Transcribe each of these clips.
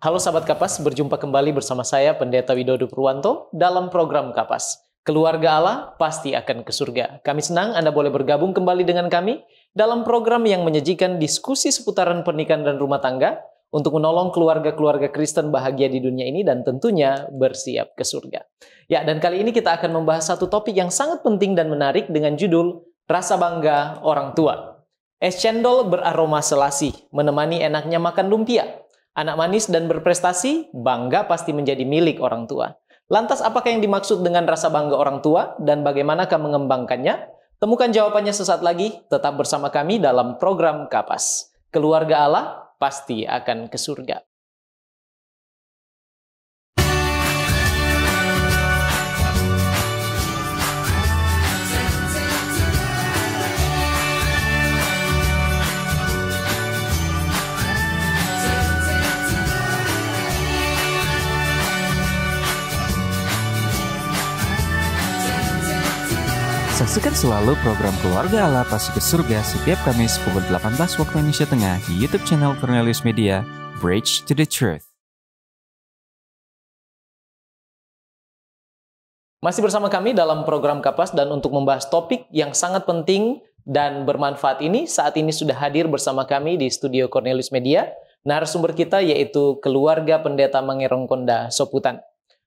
Halo sahabat Kapas, berjumpa kembali bersama saya Pendeta Widodo Purwanto dalam program Kapas. Keluarga Allah pasti akan ke surga. Kami senang Anda boleh bergabung kembali dengan kami dalam program yang menyajikan diskusi seputaran pernikahan dan rumah tangga untuk menolong keluarga-keluarga Kristen bahagia di dunia ini dan tentunya bersiap ke surga. Ya, dan kali ini kita akan membahas satu topik yang sangat penting dan menarik dengan judul Rasa Bangga Orang Tua. Es cendol beraroma selasi, menemani enaknya makan lumpia. Anak manis dan berprestasi, bangga pasti menjadi milik orang tua. Lantas apakah yang dimaksud dengan rasa bangga orang tua dan bagaimanakah mengembangkannya? Temukan jawabannya sesaat lagi, tetap bersama kami dalam program Kapas. Keluarga Allah pasti akan ke surga. Saksikan selalu program Keluarga Allah Pasti ke Surga setiap Kamis pukul 18 waktu Indonesia Tengah di YouTube channel Cornelius Media, Bridge to the Truth. Masih bersama kami dalam program Kapas dan untuk membahas topik yang sangat penting dan bermanfaat ini, saat ini sudah hadir bersama kami di studio Cornelius Media, narasumber kita yaitu keluarga Pendeta Mangerongkonda Soputan.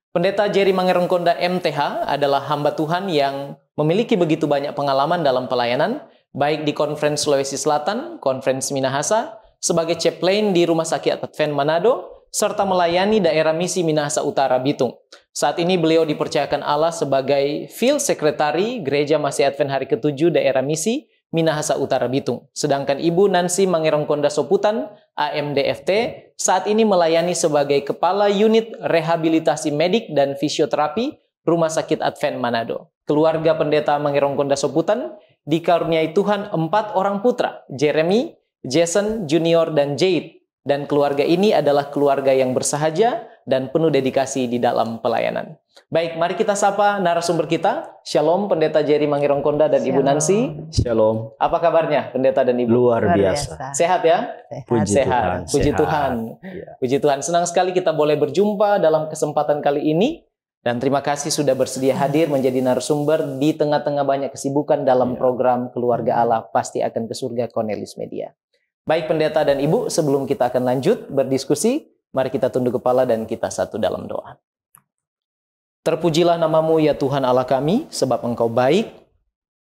Pendeta Jerry Mangerongkonda MTH adalah hamba Tuhan yang memiliki begitu banyak pengalaman dalam pelayanan, baik di Konferensi Sulawesi Selatan, Konferensi Minahasa, sebagai chaplain di Rumah Sakit Advent Manado, serta melayani daerah misi Minahasa Utara Bitung. Saat ini beliau dipercayakan Allah sebagai Field Secretary Gereja Masih Advent Hari ke-7 daerah misi Minahasa Utara Bitung. Sedangkan Ibu Nancy Mangerongkonda Soputan, AMDFT, saat ini melayani sebagai Kepala Unit Rehabilitasi Medik dan Fisioterapi Rumah Sakit Advent Manado. Keluarga Pendeta Mangerongkonda Soputan dikaruniai Tuhan 4 orang putra, Jeremy, Jason, Junior, dan Jade. Dan keluarga ini adalah keluarga yang bersahaja dan penuh dedikasi di dalam pelayanan. Baik, mari kita sapa narasumber kita. Shalom Pendeta Jerry Mangerongkonda dan Ibu Nancy. Shalom. Apa kabarnya Pendeta dan Ibu? Luar biasa. Sehat ya? Puji Sehat. Tuhan. Puji Sehat. Tuhan. Ya. Puji Tuhan. Senang sekali kita boleh berjumpa dalam kesempatan kali ini. Dan terima kasih sudah bersedia hadir menjadi narasumber di tengah-tengah banyak kesibukan dalam program Keluarga Allah Pasti Akan ke Surga Cornelius Media. Baik Pendeta dan Ibu, sebelum kita akan lanjut berdiskusi, mari kita tunduk kepala dan kita satu dalam doa. Terpujilah namamu ya Tuhan Allah kami, sebab Engkau baik.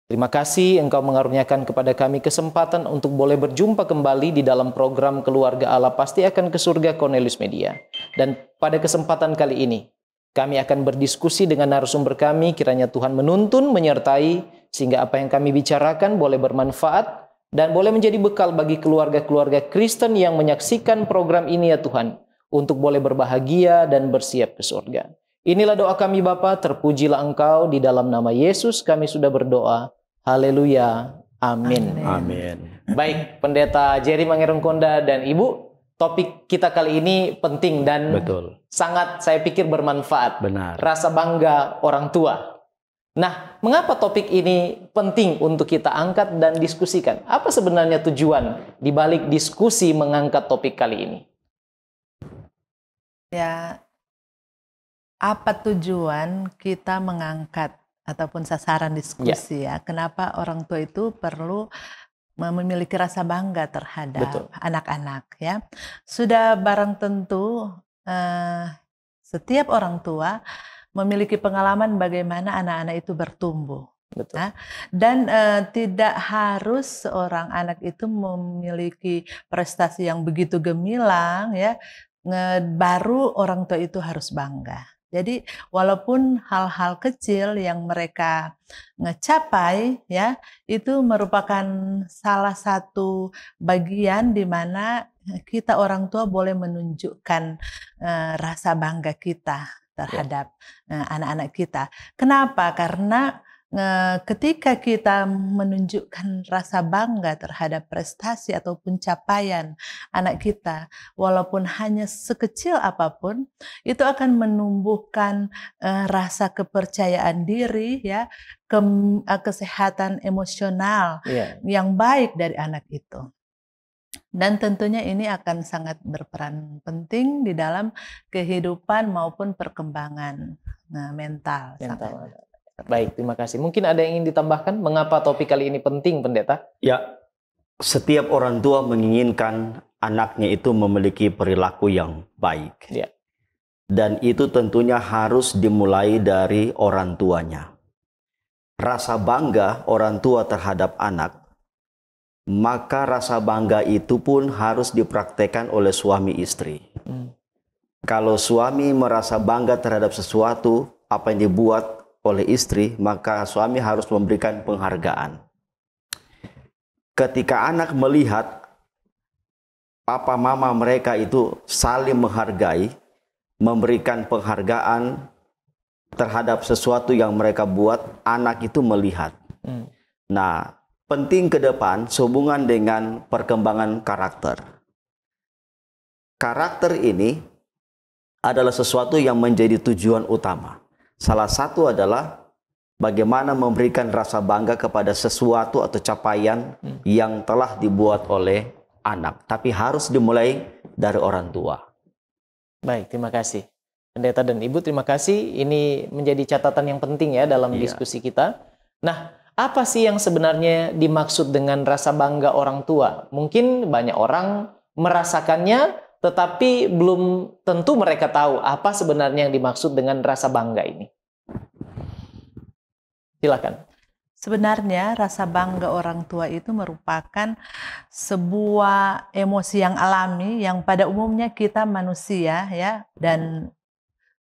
Terima kasih Engkau mengaruniakan kepada kami kesempatan untuk boleh berjumpa kembali di dalam program Keluarga Allah Pasti Akan ke Surga Cornelius Media. Dan pada kesempatan kali ini, kami akan berdiskusi dengan narasumber kami, kiranya Tuhan menuntun, menyertai, sehingga apa yang kami bicarakan boleh bermanfaat, dan boleh menjadi bekal bagi keluarga-keluarga Kristen yang menyaksikan program ini ya Tuhan, untuk boleh berbahagia dan bersiap ke surga. Inilah doa kami Bapa, terpujilah Engkau, di dalam nama Yesus kami sudah berdoa. Haleluya. Amin. Amin. Baik, Pendeta Jerry Mangerongkonda dan Ibu, topik kita kali ini penting dan sangat saya pikir bermanfaat. Benar. Rasa bangga orang tua. Nah, mengapa topik ini penting untuk kita angkat dan diskusikan? Apa sebenarnya tujuan di balik diskusi mengangkat topik kali ini? Ya, apa tujuan kita mengangkat ataupun sasaran diskusi ya? Kenapa orang tua itu perlu memiliki rasa bangga terhadap anak-anak ya? Sudah barang tentu setiap orang tua memiliki pengalaman bagaimana anak-anak itu bertumbuh. Nah, dan tidak harus seorang anak itu memiliki prestasi yang begitu gemilang ya, baru orang tua itu harus bangga. Jadi walaupun hal-hal kecil yang mereka ngecapai ya, itu merupakan salah satu bagian di mana kita orang tua boleh menunjukkan rasa bangga kita terhadap anak-anak kita. Kenapa? Karena ketika kita menunjukkan rasa bangga terhadap prestasi ataupun capaian anak kita, walaupun hanya sekecil apapun, itu akan menumbuhkan rasa kepercayaan diri, ya, kesehatan emosional yang baik dari anak itu. Dan tentunya ini akan sangat berperan penting di dalam kehidupan maupun perkembangan mental. Baik, terima kasih. Mungkin ada yang ingin ditambahkan mengapa topik kali ini penting, Pendeta? Ya, setiap orang tua menginginkan anaknya itu memiliki perilaku yang baik. Ya. Dan itu tentunya harus dimulai dari orang tuanya. Rasa bangga orang tua terhadap anak, maka rasa bangga itu pun harus dipraktekkan oleh suami istri. Kalau suami merasa bangga terhadap sesuatu, apa yang dibuat oleh istri, maka suami harus memberikan penghargaan. Ketika anak melihat papa mama mereka itu saling menghargai, memberikan penghargaan terhadap sesuatu yang mereka buat, anak itu melihat. Nah, penting ke depan sehubungan dengan perkembangan karakter. Karakter ini adalah sesuatu yang menjadi tujuan utama. Salah satu adalah bagaimana memberikan rasa bangga kepada sesuatu atau capaian yang telah dibuat oleh anak. Tapi harus dimulai dari orang tua. Baik, terima kasih. Pendeta dan Ibu, terima kasih. Ini menjadi catatan yang penting ya dalam diskusi kita. Nah, apa sih yang sebenarnya dimaksud dengan rasa bangga orang tua? Mungkin banyak orang merasakannya, tetapi belum tentu mereka tahu apa sebenarnya yang dimaksud dengan rasa bangga ini. Silakan. Sebenarnya rasa bangga orang tua itu merupakan sebuah emosi yang alami yang pada umumnya kita manusia ya, dan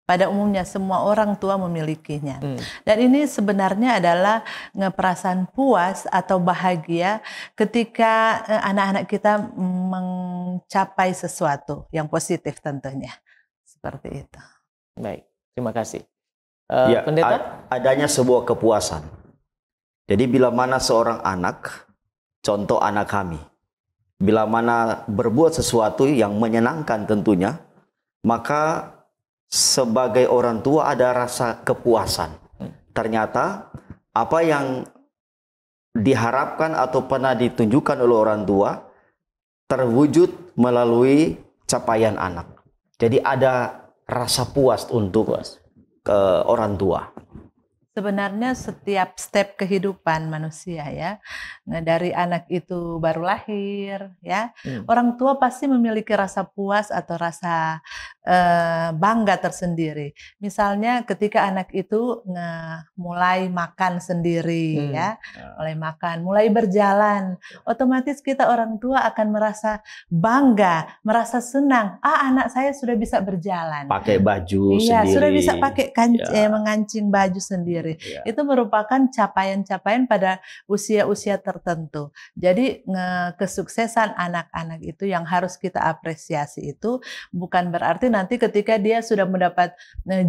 pada umumnya semua orang tua memilikinya. Dan ini sebenarnya adalah perasaan puas atau bahagia ketika anak-anak kita mencapai sesuatu yang positif tentunya. Seperti itu. Baik, terima kasih. Pendeta? Adanya sebuah kepuasan. Jadi bila mana seorang anak, contoh anak kami, bila mana berbuat sesuatu yang menyenangkan tentunya, maka sebagai orang tua ada rasa kepuasan. Ternyata apa yang diharapkan atau pernah ditunjukkan oleh orang tua terwujud melalui capaian anak. Jadi ada rasa puas untuk orang tua. Sebenarnya setiap step kehidupan manusia ya, dari anak itu baru lahir ya, orang tua pasti memiliki rasa puas atau rasa bangga tersendiri. Misalnya ketika anak itu mulai makan sendiri ya, mulai berjalan, otomatis kita orang tua akan merasa bangga, merasa senang. Anak saya sudah bisa berjalan. Pakai baju sendiri. Sudah bisa pakai mengancing baju sendiri. Itu merupakan capaian-capaian pada usia-usia tertentu. Jadi kesuksesan anak-anak itu yang harus kita apresiasi itu bukan berarti nanti ketika dia sudah mendapat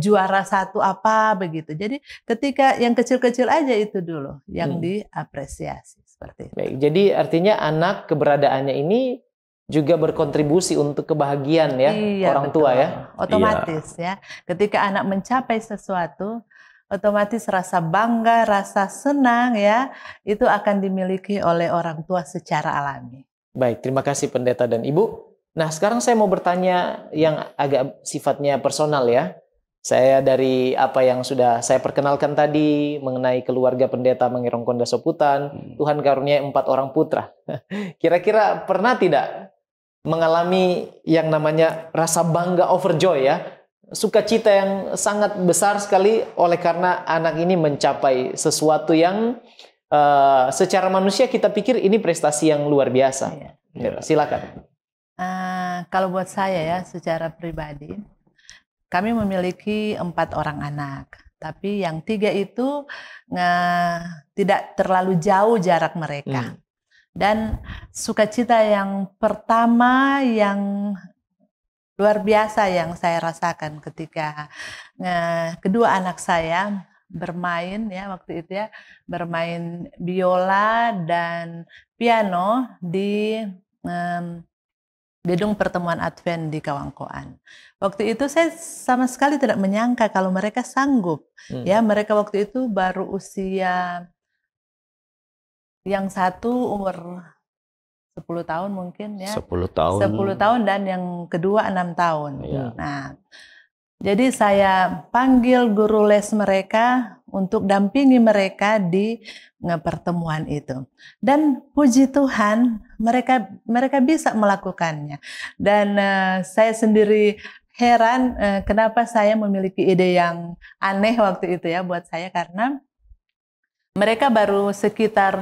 juara satu apa begitu. Jadi ketika yang kecil-kecil aja itu dulu yang diapresiasi seperti itu. Baik, jadi artinya anak keberadaannya ini juga berkontribusi untuk kebahagiaan ya orang tua ya. Otomatis ya. Ketika anak mencapai sesuatu, otomatis rasa bangga, rasa senang ya, itu akan dimiliki oleh orang tua secara alami. Baik, terima kasih Pendeta dan Ibu. Nah, sekarang saya mau bertanya yang agak sifatnya personal ya. Saya dari apa yang sudah saya perkenalkan tadi mengenai keluarga Pendeta Mangirong Konda Soputan, Tuhan karunia 4 orang putra. Kira-kira pernah tidak mengalami yang namanya rasa bangga overjoy ya? Sukacita yang sangat besar sekali oleh karena anak ini mencapai sesuatu yang secara manusia kita pikir ini prestasi yang luar biasa. Silakan. Kalau buat saya ya secara pribadi, kami memiliki 4 orang anak, tapi yang 3 itu tidak terlalu jauh jarak mereka. Dan sukacita yang pertama yang luar biasa yang saya rasakan ketika kedua anak saya bermain ya waktu itu ya, bermain biola dan piano di gedung pertemuan Advent di Kawangkoan. Waktu itu saya sama sekali tidak menyangka kalau mereka sanggup. Ya, mereka waktu itu baru usia, yang satu umur 10 10 tahun mungkin ya. 10 tahun. 10 tahun dan yang kedua 6 tahun. Iya. Nah, jadi saya panggil guru les mereka untuk dampingi mereka di pertemuan itu. Dan puji Tuhan mereka bisa melakukannya. Dan saya sendiri heran kenapa saya memiliki ide yang aneh waktu itu ya buat saya, karena mereka baru sekitar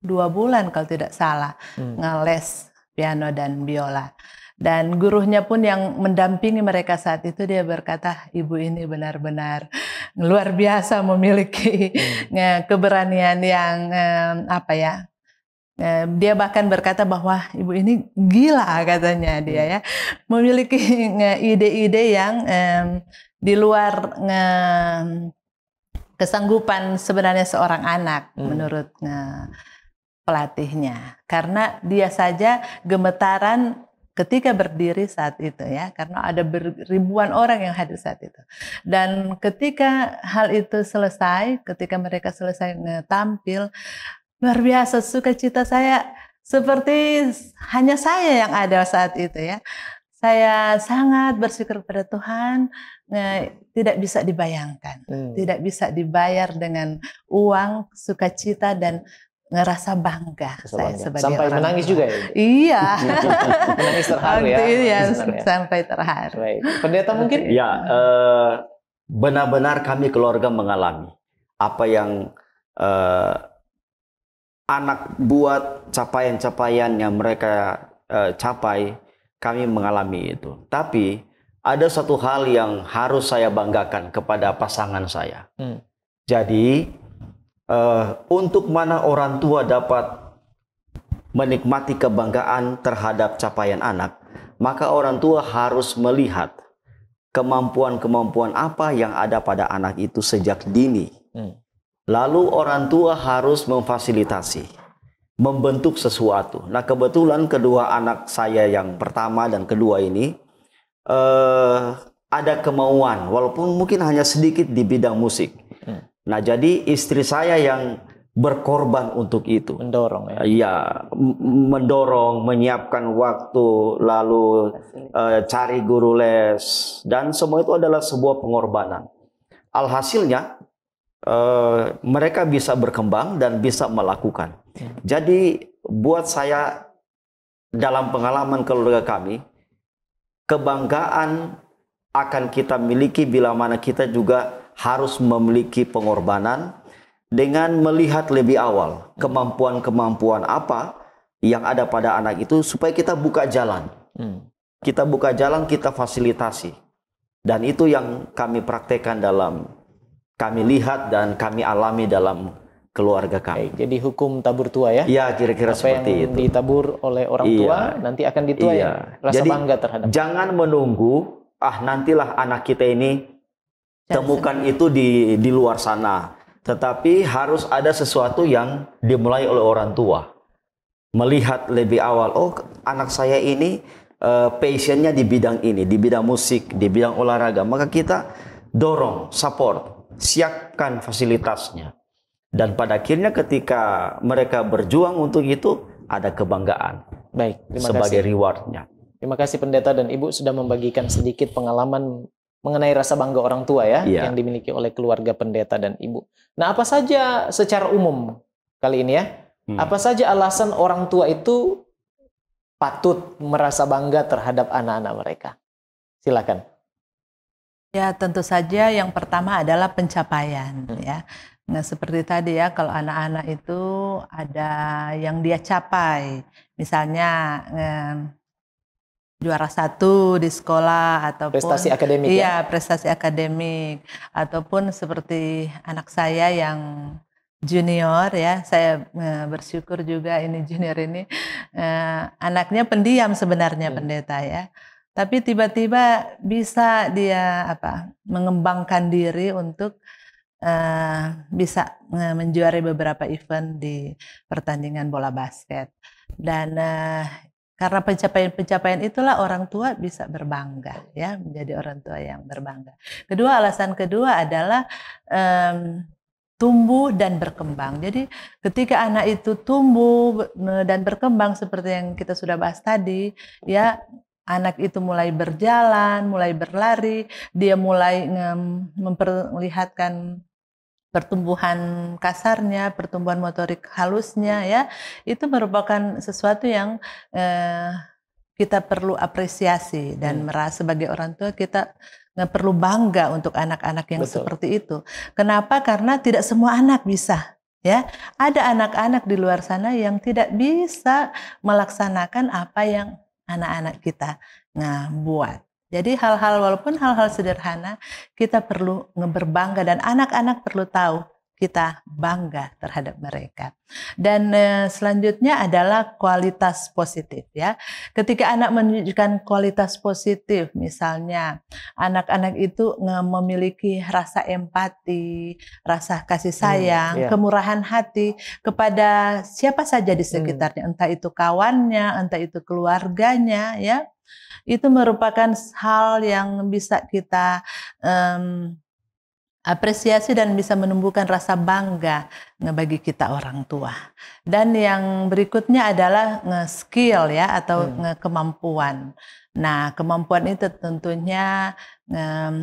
2 bulan kalau tidak salah ngeles piano dan biola. Dan gurunya pun yang mendampingi mereka saat itu, dia berkata, ibu ini benar-benar luar biasa, memiliki keberanian yang dia bahkan berkata bahwa ibu ini gila, katanya dia ya, memiliki ide-ide yang di luar kesanggupan sebenarnya seorang anak menurut pelatihnya, karena dia saja gemetaran ketika berdiri saat itu ya, karena ada ribuan orang yang hadir saat itu. Dan ketika hal itu selesai, ketika mereka selesai tampil, luar biasa sukacita saya, seperti hanya saya yang ada saat itu ya. Saya sangat bersyukur pada Tuhan, tidak bisa dibayangkan, tidak bisa dibayar dengan uang, sukacita dan ngerasa bangga saya sebagai sampai orang menangis tua. juga ya? Iya. Menangis terharu ya? Iya, sampai terharu. Baik. Pendeta mungkin? Ya, benar-benar kami keluarga mengalami apa yang anak buat, capaian-capaian yang mereka capai, kami mengalami itu. Tapi ada satu hal yang harus saya banggakan kepada pasangan saya. Jadi untuk mana orang tua dapat menikmati kebanggaan terhadap capaian anak, maka orang tua harus melihat kemampuan-kemampuan apa yang ada pada anak itu sejak dini. Lalu orang tua harus memfasilitasi, membentuk sesuatu. Nah, kebetulan kedua anak saya yang pertama dan kedua ini ada kemauan, walaupun mungkin hanya sedikit di bidang musik. Nah, jadi istri saya yang berkorban untuk itu. Mendorong ya? Iya, mendorong, menyiapkan waktu, lalu cari guru les, dan semua itu adalah sebuah pengorbanan. Alhasilnya, mereka bisa berkembang dan bisa melakukan. Jadi, buat saya, dalam pengalaman keluarga kami, kebanggaan akan kita miliki bila mana kita juga harus memiliki pengorbanan dengan melihat lebih awal kemampuan-kemampuan apa yang ada pada anak itu, supaya kita buka jalan. Kita buka jalan, kita fasilitasi. Dan itu yang kami praktekkan kami lihat dan kami alami dalam keluarga kami. Jadi hukum tabur tua ya? Ya, kira-kira seperti itu. Ditabur oleh orang tua, nanti akan dituai rasa jadi, bangga terhadap. Jangan menunggu, nantilah anak kita ini temukan itu di luar sana. Tetapi harus ada sesuatu yang dimulai oleh orang tua. Melihat lebih awal, oh anak saya ini passionnya di bidang ini, di bidang musik, di bidang olahraga. Maka kita dorong, support, siapkan fasilitasnya. Dan pada akhirnya ketika mereka berjuang untuk itu, ada kebanggaan. Baik, terima sebagai kasih. Rewardnya. Terima kasih pendeta dan ibu sudah membagikan sedikit pengalaman mengenai rasa bangga orang tua ya, yang dimiliki oleh keluarga pendeta dan ibu. Nah, apa saja secara umum kali ini ya, apa saja alasan orang tua itu patut merasa bangga terhadap anak-anak mereka? Silakan. Ya, tentu saja yang pertama adalah pencapaian ya. Nah, seperti tadi ya, kalau anak-anak itu ada yang dia capai, misalnya juara 1 di sekolah ataupun prestasi akademik. Iya, prestasi akademik, ataupun seperti anak saya yang junior ya. Saya bersyukur juga ini junior ini anaknya pendiam sebenarnya pendeta ya. Tapi tiba-tiba bisa dia mengembangkan diri untuk bisa menjuarai beberapa event di pertandingan bola basket. Dan karena pencapaian-pencapaian itulah orang tua bisa berbangga ya, menjadi orang tua yang berbangga. Alasan kedua adalah tumbuh dan berkembang. Jadi ketika anak itu tumbuh dan berkembang seperti yang kita sudah bahas tadi, ya anak itu mulai berjalan, mulai berlari, dia mulai memperlihatkan pertumbuhan kasarnya, pertumbuhan motorik halusnya, ya itu merupakan sesuatu yang kita perlu apresiasi dan merasa sebagai orang tua kita perlu bangga untuk anak-anak yang seperti itu. Kenapa? Karena tidak semua anak bisa. Ya, ada anak-anak di luar sana yang tidak bisa melaksanakan apa yang anak-anak kita buat. Jadi walaupun hal-hal sederhana, kita perlu berbangga dan anak-anak perlu tahu kita bangga terhadap mereka. Dan selanjutnya adalah kualitas positif, ya. Ketika anak menunjukkan kualitas positif, misalnya anak-anak itu memiliki rasa empati, rasa kasih sayang, kemurahan hati kepada siapa saja di sekitarnya, entah itu kawannya, entah itu keluarganya, ya. Itu merupakan hal yang bisa kita apresiasi dan bisa menumbuhkan rasa bangga bagi kita orang tua. Dan yang berikutnya adalah skill, ya, atau kemampuan. Nah, kemampuan itu tentunya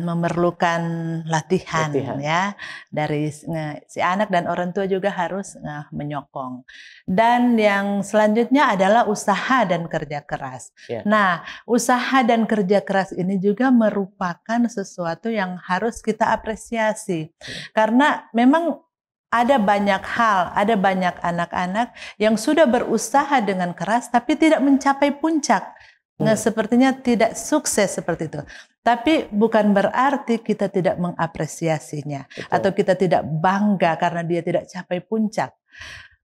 memerlukan latihan, ya, dari si anak dan orang tua juga harus menyokong. Dan yang selanjutnya adalah usaha dan kerja keras. Nah, usaha dan kerja keras ini juga merupakan sesuatu yang harus kita apresiasi. Karena memang ada banyak hal, ada banyak anak-anak yang sudah berusaha dengan keras tapi tidak mencapai puncak. Sepertinya tidak sukses seperti itu. Tapi bukan berarti kita tidak mengapresiasinya. Atau kita tidak bangga karena dia tidak capai puncak.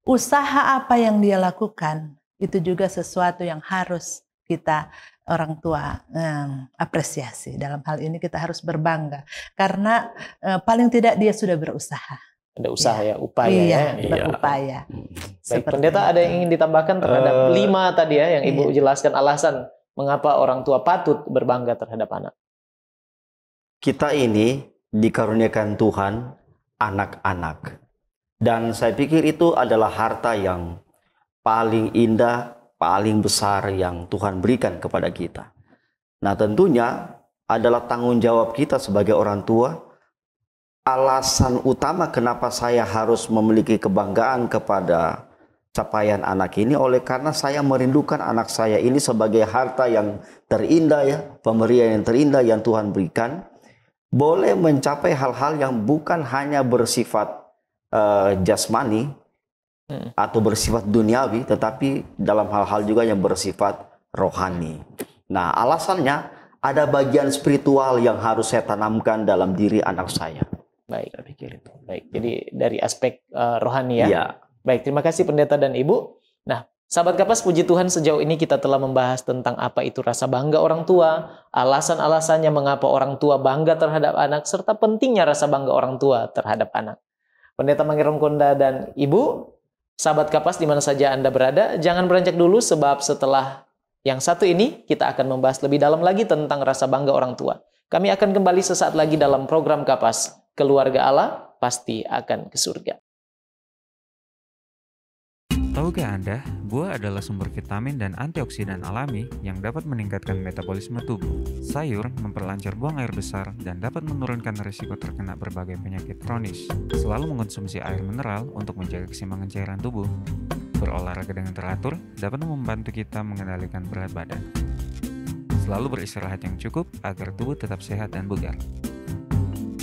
Usaha apa yang dia lakukan, itu juga sesuatu yang harus kita orang tua apresiasi. Dalam hal ini kita harus berbangga. Karena paling tidak dia sudah berusaha. Ada usaha, ya, upaya. Berupaya. Baik, Pendeta, ada yang ingin ditambahkan terhadap 5 tadi, ya, yang Ibu jelaskan alasan mengapa orang tua patut berbangga terhadap anak. Kita ini dikaruniakan Tuhan anak-anak. Dan saya pikir itu adalah harta yang paling indah, paling besar yang Tuhan berikan kepada kita. Nah, tentunya adalah tanggung jawab kita sebagai orang tua. Alasan utama kenapa saya harus memiliki kebanggaan kepada capaian anak ini karena saya merindukan anak saya ini sebagai harta yang terindah, ya, pemberian yang terindah yang Tuhan berikan, boleh mencapai hal-hal yang bukan hanya bersifat jasmani atau bersifat duniawi, tetapi dalam hal-hal juga yang bersifat rohani. Nah, alasannya ada bagian spiritual yang harus saya tanamkan dalam diri anak saya. Baik, saya pikir itu. Baik, jadi dari aspek rohani, ya. Ya. Baik, terima kasih Pendeta dan Ibu. Nah, sahabat Kapas, puji Tuhan sejauh ini kita telah membahas tentang apa itu rasa bangga orang tua, alasan-alasannya mengapa orang tua bangga terhadap anak, serta pentingnya rasa bangga orang tua terhadap anak. Pendeta Mangiron Konda dan Ibu, sahabat Kapas di mana saja Anda berada, jangan beranjak dulu sebab setelah yang satu ini kita akan membahas lebih dalam lagi tentang rasa bangga orang tua. Kami akan kembali sesaat lagi dalam program Kapas, Keluarga Allah Pasti Akan ke Surga. Tahukah Anda, buah adalah sumber vitamin dan antioksidan alami yang dapat meningkatkan metabolisme tubuh. Sayur memperlancar buang air besar dan dapat menurunkan risiko terkena berbagai penyakit kronis. Selalu mengonsumsi air mineral untuk menjaga keseimbangan cairan tubuh. Berolahraga dengan teratur dapat membantu kita mengendalikan berat badan. Selalu beristirahat yang cukup agar tubuh tetap sehat dan bugar.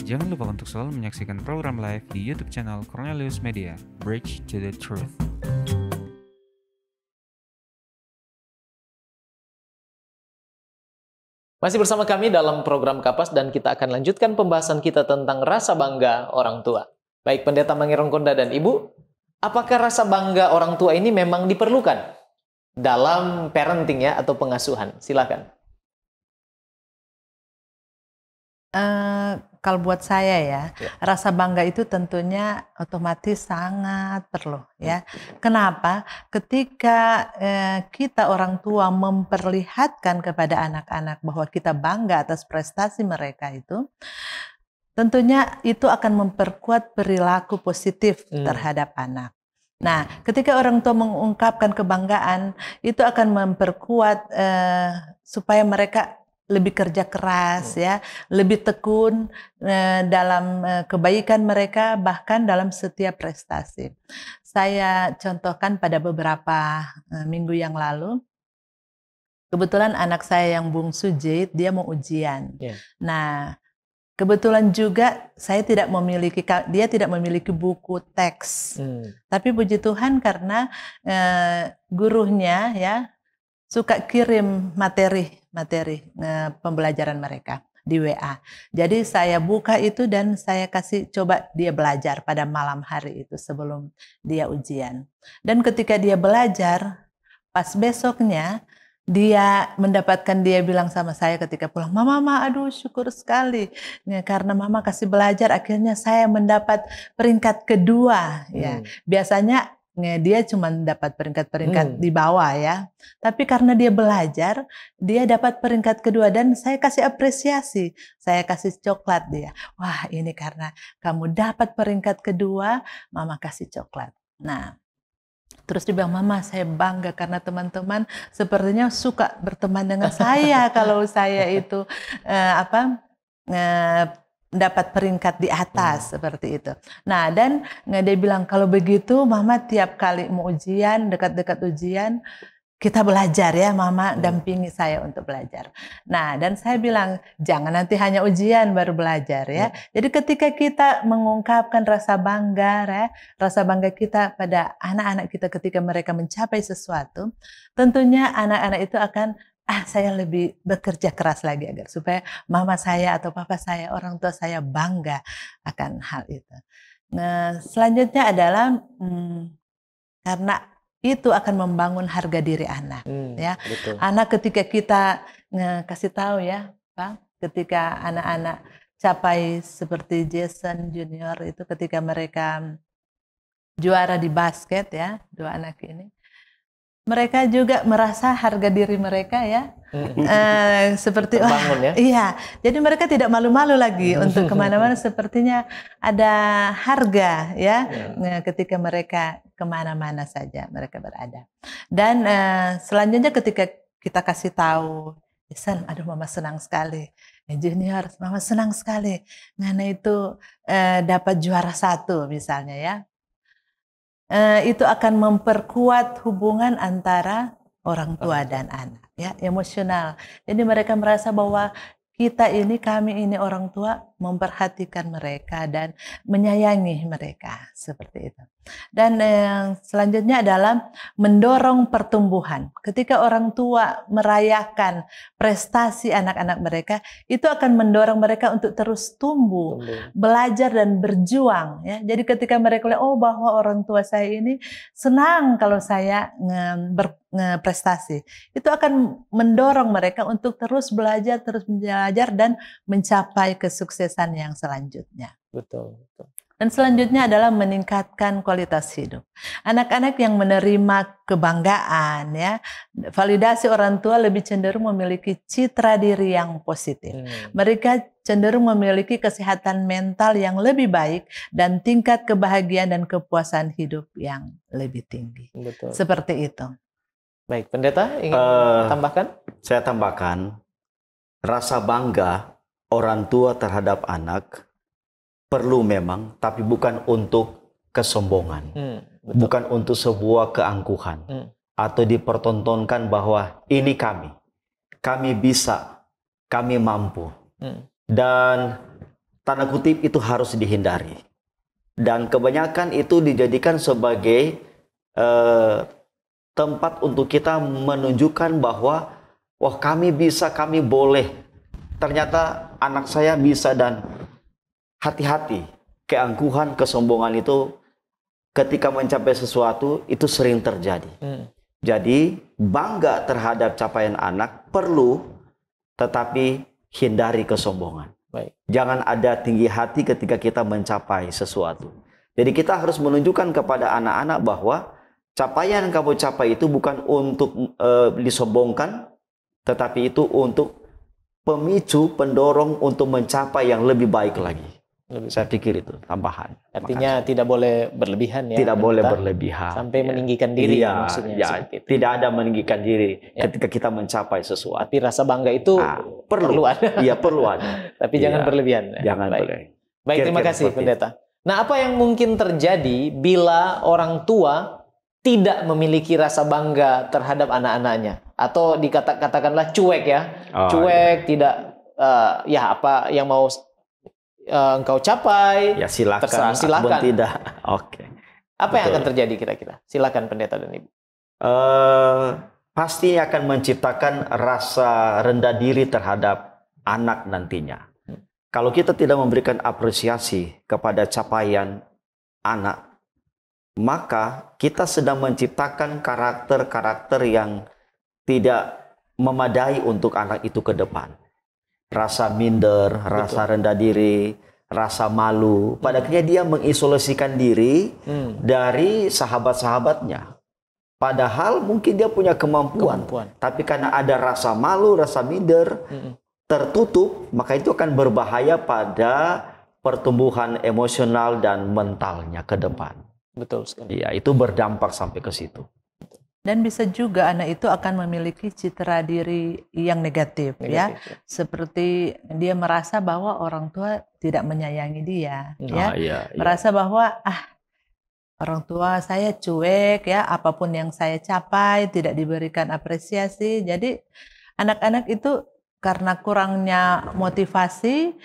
Jangan lupa untuk selalu menyaksikan program live di YouTube channel Cornelius Media, Bridge to the Truth. Masih bersama kami dalam program Kapas dan kita akan lanjutkan pembahasan kita tentang rasa bangga orang tua. Baik, Pendeta Mangiron Konda dan Ibu, apakah rasa bangga orang tua ini memang diperlukan dalam parenting, ya, atau pengasuhan? Silakan. Kalau buat saya, ya, rasa bangga itu tentunya otomatis sangat perlu, ya. Kenapa? Ketika kita orang tua memperlihatkan kepada anak-anak bahwa kita bangga atas prestasi mereka tentunya itu akan memperkuat perilaku positif terhadap anak. Nah, ketika orang tua mengungkapkan kebanggaan, itu akan memperkuat supaya mereka lebih kerja keras, ya, lebih tekun dalam kebaikan mereka, bahkan dalam setiap prestasi. Saya contohkan pada beberapa minggu yang lalu, kebetulan anak saya yang bungsu Jade, dia mau ujian. Nah, kebetulan juga dia tidak memiliki buku teks. Tapi puji Tuhan karena gurunya ya suka kirim materi pembelajaran mereka di WA. Jadi saya buka itu dan saya kasih coba dia belajar pada malam hari itu sebelum dia ujian. Dan ketika dia belajar, pas besoknya dia bilang sama saya ketika pulang, Mama, aduh syukur sekali karena Mama kasih belajar, akhirnya saya mendapat peringkat kedua. Ya, biasanya dia cuma dapat peringkat di bawah ya, tapi karena dia belajar, dia dapat peringkat kedua dan saya kasih apresiasi, saya kasih coklat dia. Wah, ini karena kamu dapat peringkat kedua, Mama kasih coklat. Nah, terus dia bilang, Mama, saya bangga karena teman-teman sepertinya suka berteman dengan saya kalau saya itu dapat peringkat di atas seperti itu. Nah, dan dia bilang kalau begitu, Mama tiap kali mau ujian, dekat-dekat ujian, kita belajar ya, Mama dampingi saya untuk belajar. Nah, dan saya bilang jangan nanti hanya ujian baru belajar ya. Jadi ketika kita mengungkapkan rasa bangga kita pada anak-anak kita ketika mereka mencapai sesuatu, tentunya anak-anak itu akan saya lebih bekerja keras lagi agar supaya mama saya atau papa saya, orang tua saya bangga akan hal itu. Nah, selanjutnya adalah karena itu akan membangun harga diri anak, ya. Betul. Anak ketika kita kasih tahu ya, Pak, ketika anak-anak capai seperti Jason Junior itu ketika mereka juara di basket ya, dua anak ini, mereka juga merasa harga diri mereka ya seperti terbangun, ya? Iya, jadi mereka tidak malu-malu lagi untuk kemana-mana, sepertinya ada harga ya ketika mereka kemana-mana saja mereka berada. Dan selanjutnya ketika kita kasih tahu, Jason, aduh Mama senang sekali, Junior, Mama senang sekali, Ngana itu dapat juara 1 misalnya ya. Itu akan memperkuat hubungan antara orang tua dan anak, ya, emosional. Jadi mereka merasa bahwa kami ini orang tua memperhatikan mereka dan menyayangi mereka seperti itu. Dan yang selanjutnya adalah mendorong pertumbuhan. Ketika orang tua merayakan prestasi anak-anak mereka, itu akan mendorong mereka untuk terus tumbuh, belajar dan berjuang. Ya. Jadi ketika mereka lihat, oh bahwa orang tua saya ini senang kalau saya berprestasi, itu akan mendorong mereka untuk terus belajar dan mencapai kesuksesan yang selanjutnya. Betul. Dan selanjutnya adalah meningkatkan kualitas hidup. Anak-anak yang menerima kebanggaan, ya, validasi orang tua lebih cenderung memiliki citra diri yang positif. Mereka cenderung memiliki kesehatan mental yang lebih baik dan tingkat kebahagiaan dan kepuasan hidup yang lebih tinggi. Betul. Seperti itu. Baik, Pendeta ingin tambahkan? Saya tambahkan, rasa bangga orang tua terhadap anak perlu memang, tapi bukan untuk kesombongan, bukan untuk sebuah keangkuhan, atau dipertontonkan bahwa ini kami bisa, kami mampu, dan tanda kutip itu harus dihindari. Dan kebanyakan itu dijadikan sebagai tempat untuk kita menunjukkan bahwa wah kami bisa, kami boleh. Ternyata anak saya bisa, dan hati-hati, keangkuhan, kesombongan itu ketika mencapai sesuatu itu sering terjadi. Jadi bangga terhadap capaian anak perlu, tetapi hindari kesombongan. Baik. Jangan ada tinggi hati ketika kita mencapai sesuatu. Jadi kita harus menunjukkan kepada anak-anak bahwa capaian yang kamu capai itu bukan untuk disombongkan, tetapi itu untuk pemicu, pendorong untuk mencapai yang lebih baik lagi. Saya pikir itu tambahan. Artinya tidak boleh berlebihan ya. Tidak boleh berlebihan. Sampai meninggikan diri maksudnya. Ya, tidak ada meninggikan diri ketika kita mencapai sesuatu. Tapi rasa bangga itu perlu ada. Iya, perlu ada. Tapi jangan berlebihan. Jangan berlebihan. Baik, terima kasih Pendeta. Nah, apa yang mungkin terjadi bila orang tua tidak memiliki rasa bangga terhadap anak-anaknya? Atau katakanlah cuek ya. Cuek, tidak apa yang mau engkau capai, ya silakan. Terserah, silakan. Tidak. Oke. Apa yang akan terjadi kira-kira? Silakan Pendeta dan Ibu. Pasti akan menciptakan rasa rendah diri terhadap anak nantinya. Kalau kita tidak memberikan apresiasi kepada capaian anak, maka kita sedang menciptakan karakter-karakter yang tidak memadai untuk anak itu ke depan. Rasa minder, rasa rendah diri, rasa malu. Pada akhirnya dia mengisolasikan diri dari sahabat-sahabatnya. Padahal mungkin dia punya kemampuan. Tapi karena ada rasa malu, rasa minder, tertutup, maka itu akan berbahaya pada pertumbuhan emosional dan mentalnya ke depan. Betul sekali. Iya, itu berdampak sampai ke situ. Dan bisa juga anak itu akan memiliki citra diri yang negatif. Ya. Seperti dia merasa bahwa orang tua tidak menyayangi dia, merasa bahwa orang tua saya cuek ya, apapun yang saya capai tidak diberikan apresiasi. Jadi anak-anak itu karena kurangnya motivasi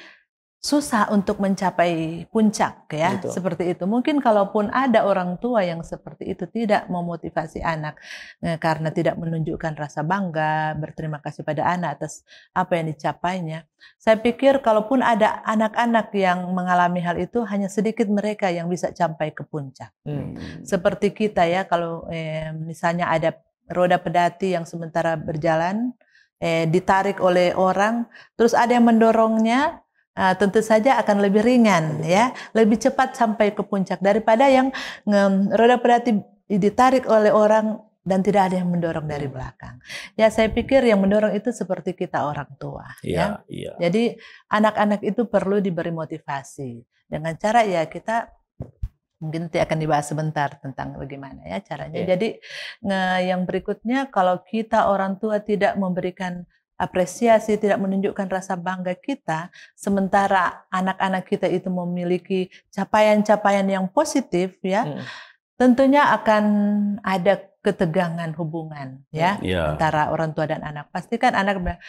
susah untuk mencapai puncak ya. Betul. Seperti itu. Mungkin kalaupun ada orang tua yang seperti itu tidak memotivasi anak karena tidak menunjukkan rasa bangga, berterima kasih pada anak atas apa yang dicapainya. Saya pikir kalaupun ada anak-anak yang mengalami hal itu, hanya sedikit mereka yang bisa sampai ke puncak. Seperti kita ya, kalau misalnya ada roda pedati yang sementara berjalan, ditarik oleh orang, terus ada yang mendorongnya, tentu saja akan lebih ringan ya, lebih cepat sampai ke puncak daripada yang roda pedati ditarik oleh orang dan tidak ada yang mendorong dari belakang. Ya, saya pikir yang mendorong itu seperti kita orang tua. Ya. Jadi anak-anak itu perlu diberi motivasi dengan cara ya kita mungkin nanti akan dibahas sebentar tentang bagaimana ya caranya. Jadi yang berikutnya, kalau kita orang tua tidak memberikan apresiasi, tidak menunjukkan rasa bangga kita, sementara anak-anak kita itu memiliki capaian-capaian yang positif ya, tentunya akan ada ketegangan hubungan ya antara orang tua dan anak. Pastikan anak bilang,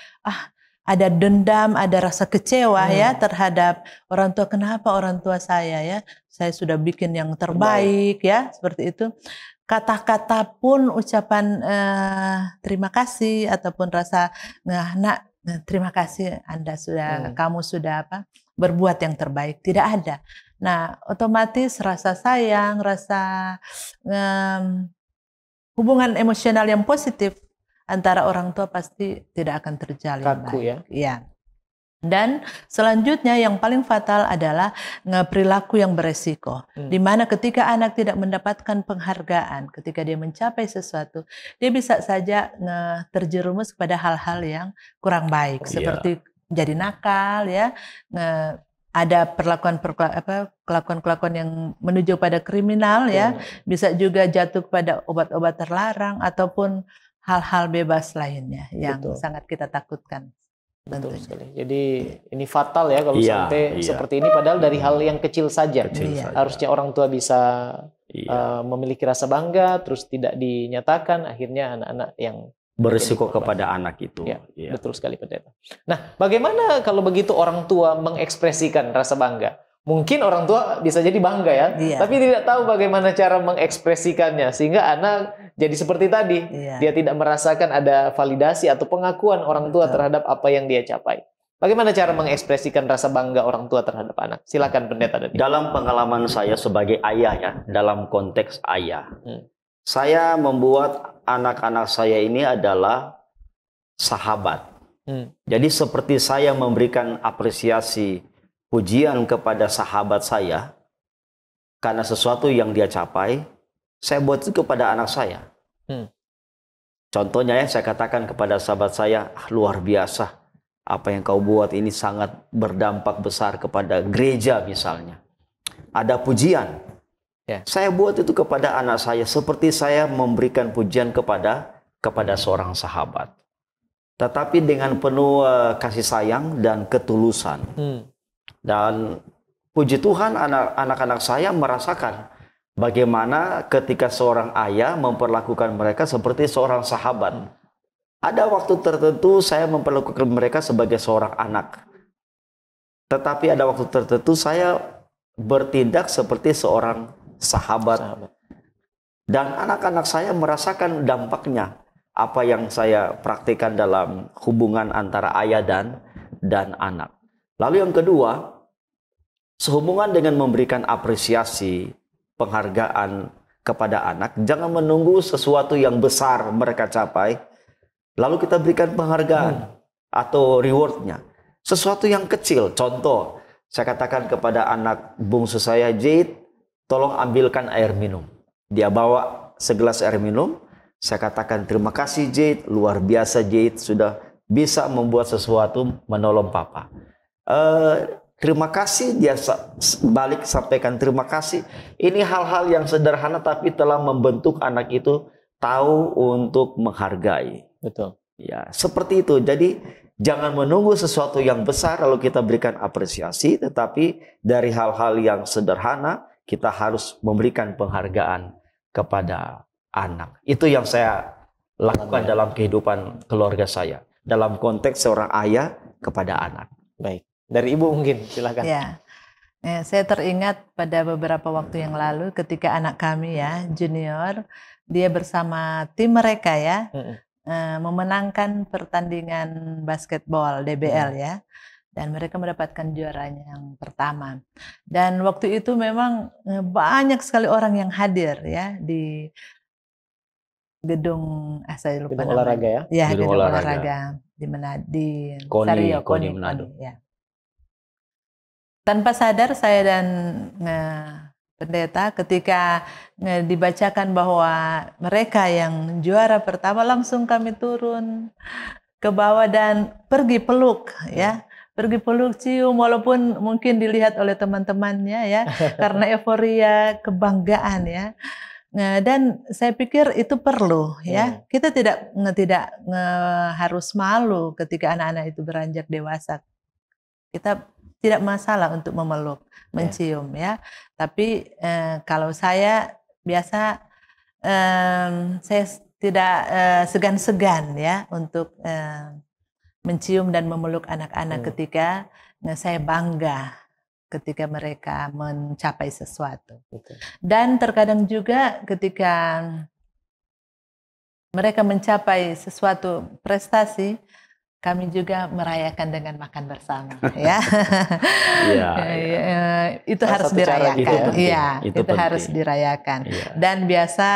ada dendam, ada rasa kecewa ya terhadap orang tua. Kenapa orang tua saya sudah bikin yang terbaik ya, seperti itu. Kata-kata pun ucapan terima kasih ataupun rasa nak terima kasih Anda sudah kamu sudah berbuat yang terbaik, tidak ada. Nah, otomatis rasa sayang, rasa hubungan emosional yang positif antara orang tua pasti tidak akan terjalin. Kaku baik. Ya. Dan selanjutnya yang paling fatal adalah perilaku yang beresiko. Di mana ketika anak tidak mendapatkan penghargaan, ketika dia mencapai sesuatu, dia bisa saja terjerumus kepada hal-hal yang kurang baik, seperti jadi nakal ya, ada kelakuan-kelakuan yang menuju pada kriminal ya, bisa juga jatuh pada obat-obat terlarang ataupun hal-hal bebas lainnya yang sangat kita takutkan. Betul sekali. Jadi ini fatal ya kalau sampai seperti ini, padahal dari hal yang kecil saja. Harusnya orang tua bisa memiliki rasa bangga, terus tidak dinyatakan, akhirnya anak-anak yang berisiko kepada anak itu. Betul sekali Pendeta. Nah, bagaimana kalau begitu orang tua mengekspresikan rasa bangga? Mungkin orang tua bisa jadi bangga ya, tapi tidak tahu bagaimana cara mengekspresikannya, sehingga anak jadi seperti tadi, dia tidak merasakan ada validasi atau pengakuan orang tua terhadap apa yang dia capai. Bagaimana cara mengekspresikan rasa bangga orang tua terhadap anak? Silakan Pendeta. Dalam pengalaman saya sebagai ayah ya, dalam konteks ayah, saya membuat anak-anak saya ini adalah sahabat. Jadi seperti saya memberikan apresiasi, pujian kepada sahabat saya karena sesuatu yang dia capai, saya buat itu kepada anak saya. Contohnya ya, saya katakan kepada sahabat saya, luar biasa apa yang kau buat ini sangat berdampak besar kepada gereja misalnya. Ada pujian. Ya. Saya buat itu kepada anak saya seperti saya memberikan pujian kepada seorang sahabat. Tetapi dengan penuh kasih sayang dan ketulusan. Dan puji Tuhan anak-anak saya merasakan bagaimana ketika seorang ayah memperlakukan mereka seperti seorang sahabat. Ada waktu tertentu saya memperlakukan mereka sebagai seorang anak. Tetapi ada waktu tertentu saya bertindak seperti seorang sahabat. Dan anak-anak saya merasakan dampaknya. Apa yang saya praktikkan dalam hubungan antara ayah dan anak. Lalu yang kedua, sehubungan dengan memberikan apresiasi, penghargaan kepada anak, jangan menunggu sesuatu yang besar mereka capai, lalu kita berikan penghargaan atau rewardnya. Sesuatu yang kecil, contoh, saya katakan kepada anak bungsu saya, Jade, tolong ambilkan air minum. Dia bawa segelas air minum. Saya katakan terima kasih Jade, luar biasa Jade, sudah bisa membuat sesuatu menolong papa. Terima kasih, dia balik sampaikan terima kasih. Ini hal-hal yang sederhana tapi telah membentuk anak itu tahu untuk menghargai. Betul. Ya, seperti itu. Jadi jangan menunggu sesuatu yang besar lalu kita berikan apresiasi, tetapi dari hal-hal yang sederhana kita harus memberikan penghargaan kepada anak. Itu yang saya lakukan dalam kehidupan keluarga saya. Dalam konteks seorang ayah kepada anak. Baik. Dari Ibu mungkin, silakan. Ya. Saya teringat pada beberapa waktu yang lalu ketika anak kami ya, junior, dia bersama tim mereka ya, memenangkan pertandingan basketball DBL ya. Dan mereka mendapatkan juaranya yang pertama. Dan waktu itu memang banyak sekali orang yang hadir ya di gedung saya lupa gedung olahraga ya? Ya, gedung olahraga di mana di Koni Manado. Ya. Tanpa sadar saya dan pendeta ketika dibacakan bahwa mereka yang juara pertama, langsung kami turun ke bawah dan pergi peluk ya. Pergi peluk, cium, walaupun mungkin dilihat oleh teman-temannya ya, karena euforia, kebanggaan ya. Dan saya pikir itu perlu ya. Kita tidak harus malu ketika anak-anak itu beranjak dewasa. Kita tidak masalah untuk memeluk, mencium ya. Tapi kalau saya biasa saya tidak segan-segan ya untuk mencium dan memeluk anak-anak ketika saya bangga ketika mereka mencapai sesuatu. Dan terkadang juga ketika mereka mencapai sesuatu prestasi, kami juga merayakan dengan makan bersama, ya. Itu harus dirayakan, itu harus dirayakan. Dan biasa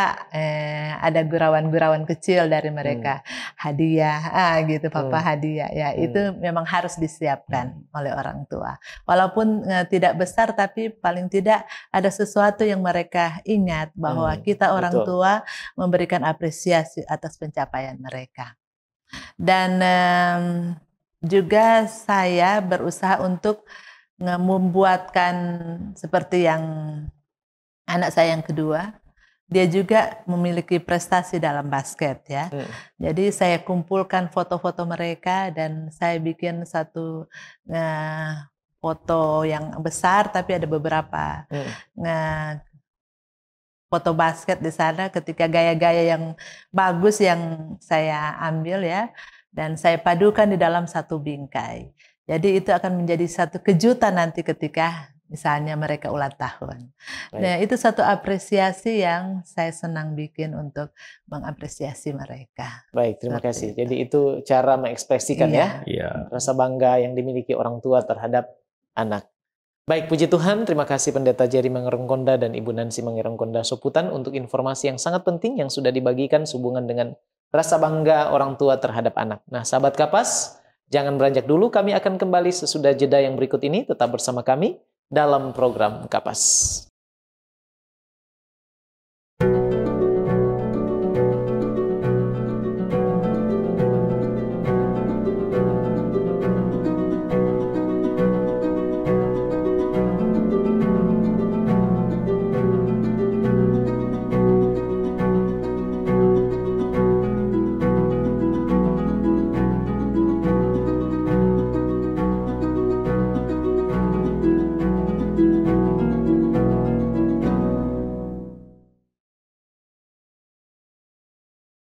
ada gurauan-gurauan kecil dari mereka, hadiah, gitu, papa hadiah, ya. Itu memang harus disiapkan oleh orang tua. Walaupun tidak besar, tapi paling tidak ada sesuatu yang mereka ingat bahwa kita orang tua memberikan apresiasi atas pencapaian mereka. Dan juga saya berusaha untuk membuatkan seperti yang anak saya yang kedua, dia juga memiliki prestasi dalam basket ya. Jadi saya kumpulkan foto-foto mereka dan saya bikin satu foto yang besar tapi ada beberapa foto basket di sana ketika gaya-gaya yang bagus yang saya ambil ya, dan saya padukan di dalam satu bingkai. Jadi itu akan menjadi satu kejutan nanti ketika misalnya mereka ulang tahun. Nah, itu satu apresiasi yang saya senang bikin untuk mengapresiasi mereka. Baik, terima kasih. Jadi itu cara mengekspresikan ya rasa bangga yang dimiliki orang tua terhadap anak. Baik, puji Tuhan, terima kasih Pendeta Jerry Mangerengkonda dan Ibu Nancy Mangerengkonda Soputan untuk informasi yang sangat penting yang sudah dibagikan sehubungan dengan rasa bangga orang tua terhadap anak. Nah, sahabat Kapas, jangan beranjak dulu, kami akan kembali sesudah jeda yang berikut ini, tetap bersama kami dalam program Kapas.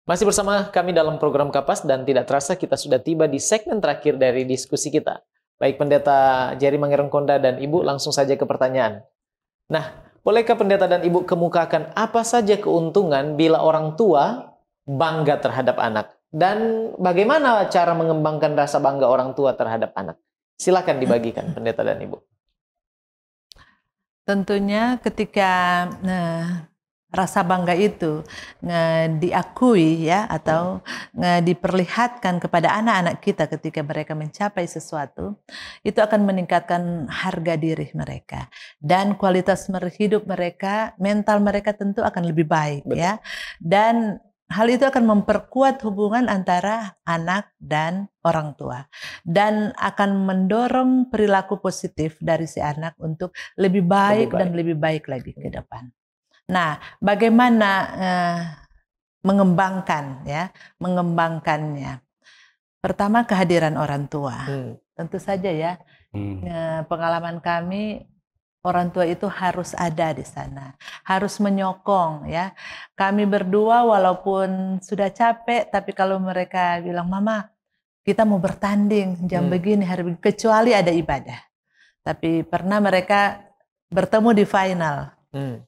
Masih bersama kami dalam program Kapas dan tidak terasa kita sudah tiba di segmen terakhir dari diskusi kita. Baik Pendeta Jerry Mangerengkonda dan Ibu, langsung saja ke pertanyaan. Nah, bolehkah Pendeta dan Ibu kemukakan apa saja keuntungan bila orang tua bangga terhadap anak? Dan bagaimana cara mengembangkan rasa bangga orang tua terhadap anak? Silakan dibagikan Pendeta dan Ibu. Tentunya ketika rasa bangga itu diakui ya atau diperlihatkan kepada anak-anak kita ketika mereka mencapai sesuatu, itu akan meningkatkan harga diri mereka dan kualitas hidup mereka, mental mereka tentu akan lebih baik. Betul. Ya. Dan hal itu akan memperkuat hubungan antara anak dan orang tua dan akan mendorong perilaku positif dari si anak untuk lebih baik dan lebih baik lagi ke depan. Nah, bagaimana mengembangkannya? Pertama, kehadiran orang tua. Tentu saja ya, pengalaman kami, orang tua itu harus ada di sana, harus menyokong ya. Kami berdua walaupun sudah capek, tapi kalau mereka bilang, "Mama, kita mau bertanding jam begini, hari begini," kecuali ada ibadah. Tapi pernah mereka bertemu di final.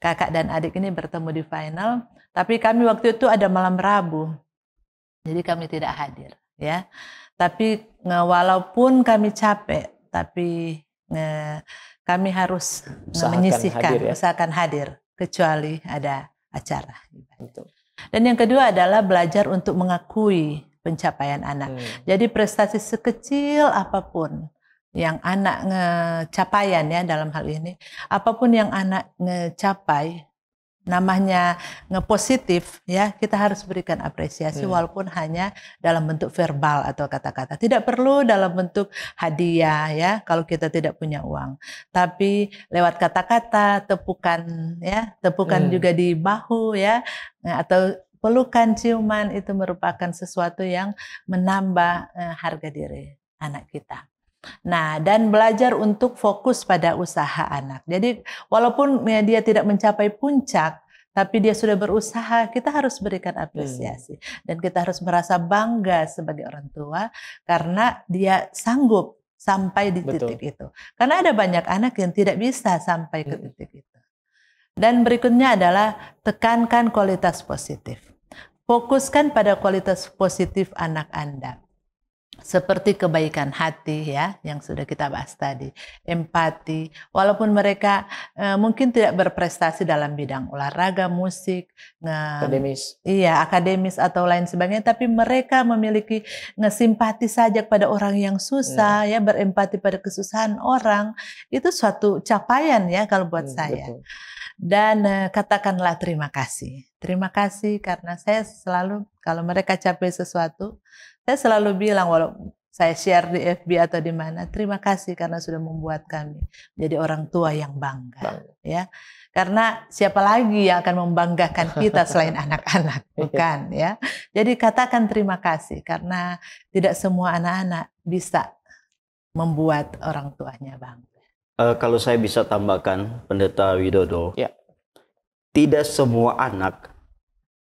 Kakak dan adik ini bertemu di final, tapi kami waktu itu ada malam Rabu, jadi kami tidak hadir, ya. Tapi walaupun kami capek, tapi kami harus menyisihkan, usahakan hadir, kecuali ada acara. Dan yang kedua adalah belajar untuk mengakui pencapaian anak. Jadi prestasi sekecil apapun yang anak capaian ya dalam hal ini, apapun yang anak ngecapai, namanya ngepositif ya, kita harus berikan apresiasi walaupun hanya dalam bentuk verbal atau kata-kata. Tidak perlu dalam bentuk hadiah ya kalau kita tidak punya uang, tapi lewat kata-kata, tepukan ya, tepukan juga di bahu ya, atau pelukan, ciuman, itu merupakan sesuatu yang menambah harga diri anak kita. Nah, dan belajar untuk fokus pada usaha anak. Jadi walaupun dia tidak mencapai puncak, tapi dia sudah berusaha, kita harus berikan apresiasi. Dan kita harus merasa bangga sebagai orang tua karena dia sanggup sampai di titik itu. Karena ada banyak anak yang tidak bisa sampai ke titik itu. Dan berikutnya adalah tekankan kualitas positif. Fokuskan pada kualitas positif anak Anda. Seperti kebaikan hati ya, yang sudah kita bahas tadi, empati, walaupun mereka mungkin tidak berprestasi dalam bidang olahraga, musik, akademis atau lain sebagainya, tapi mereka memiliki simpati saja pada orang yang susah ya, berempati pada kesusahan orang, itu suatu capaian ya kalau buat saya. Betul. Dan katakanlah terima kasih karena saya selalu kalau mereka capai sesuatu, saya selalu bilang, walau saya share di FB atau di mana, terima kasih karena sudah membuat kami jadi orang tua yang bangga. Ya. Karena siapa lagi yang akan membanggakan kita selain anak-anak, bukan ya. Jadi katakan terima kasih karena tidak semua anak-anak bisa membuat orang tuanya bangga. Kalau saya bisa tambahkan, Pendeta Widodo, tidak semua anak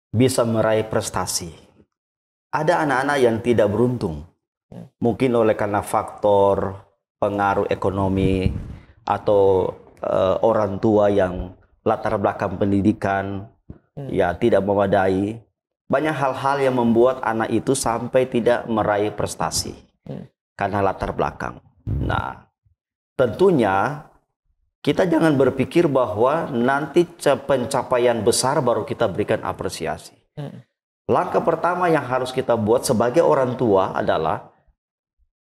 bisa meraih prestasi. Ada anak-anak yang tidak beruntung, mungkin oleh karena faktor pengaruh ekonomi atau orang tua yang latar belakang pendidikan ya tidak memadai. Banyak hal-hal yang membuat anak itu sampai tidak meraih prestasi karena latar belakang. Nah, tentunya kita jangan berpikir bahwa nanti pencapaian besar baru kita berikan apresiasi. Langkah pertama yang harus kita buat sebagai orang tua adalah